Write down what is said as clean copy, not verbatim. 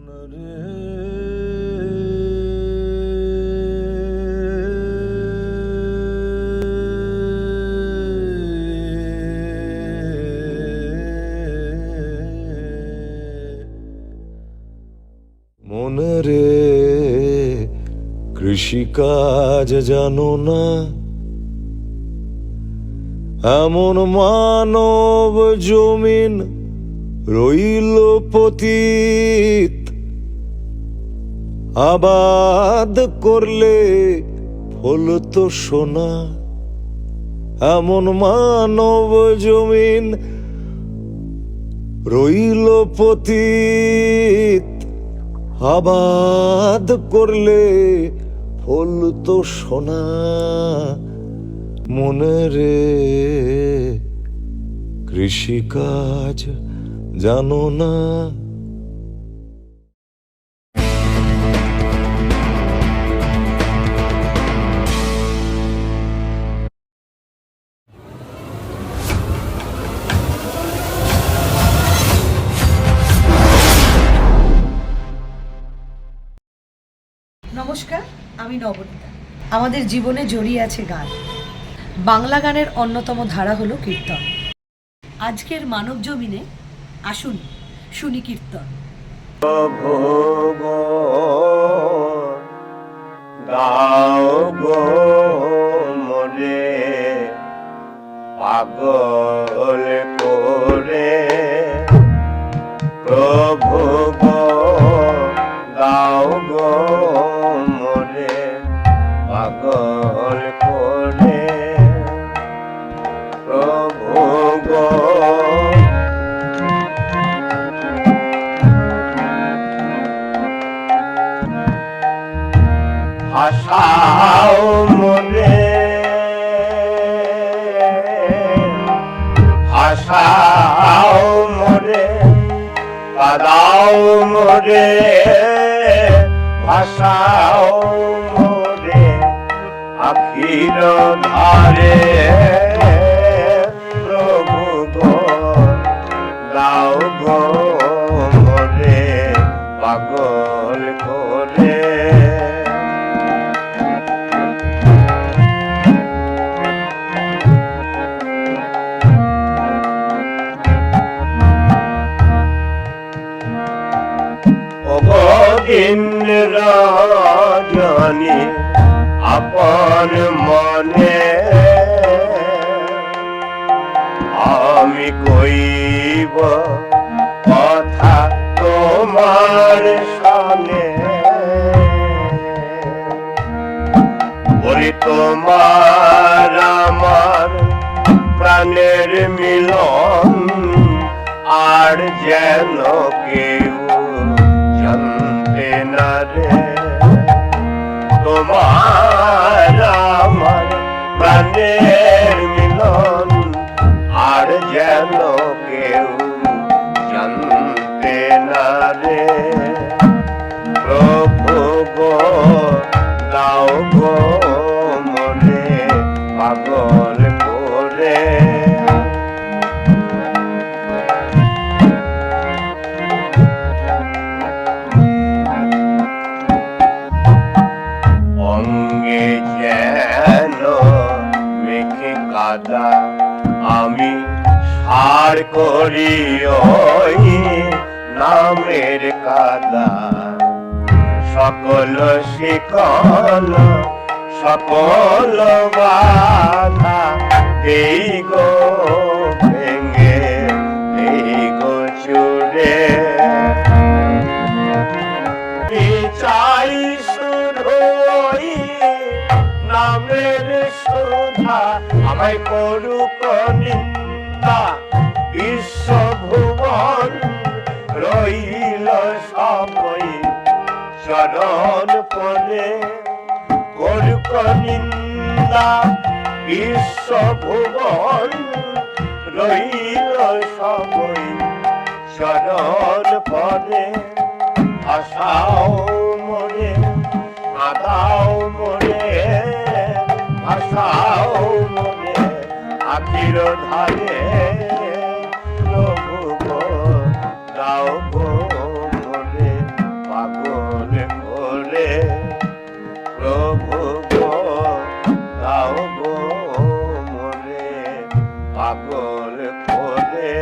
মনে রে কৃষিকাজ জানো না, এমন মানব জমিন রইল পতিত, আবাদ করলে ফল তো সোনা। এমন মানব জমিন রইল পতিত, আবাদ করলে ফল তো সোনা। মনে রে কৃষিকাজ জানো না। নমস্কার, আমি নবনীতা। আমাদের জীবনে জড়িয়ে আছে গান। বাংলা গানের অন্যতম ধারা হলো কীর্তন। আজকের মানব জমিনে আসুন শুনি কীর্তন। দাও গো মোরে পাগল করে, প্রভু গো দাও গো মোরে পাগল করে, প্রভু গো হাসাও মোরে, হাসাও মোরে, কাদাও মোরে, ভাসাও মোরে আখির ধারে, প্রভু গো দাও গো মোরে পাগল করে। দিন রজনী আপন মনে আমি কইব কথা তোমার সামনে, ওরে তোমার আমার প্রাণের মিলন আর যেন কেউ জানতে না রে। তোমার আমার প্রাণের মিলন আর যেন কেউ জানতে না রে। প্রভু গো দাও গো মনে পাগল করে, অঙ্গে যেন মেঘে কাদা আমি সার করি ওই নামের কাদা, সকল শিকল সকল বাধা এই গো ভেঙে এই গো চুরে, চাই শুধু নামের সুধা আমায় করুক নিন্দা, বিশ্বভুবন রইল সবই চরণ পরে করুক নিন্দা, বিশ্বভুবন রইল সবই চরণ পরে। ভাসাও মোরে কাদাও মোরে, ভাসাও মোরে আখির ধারে, প্রভু গো দাও গো মোরে প্রভু গো দাও গো মোরে পাগল করে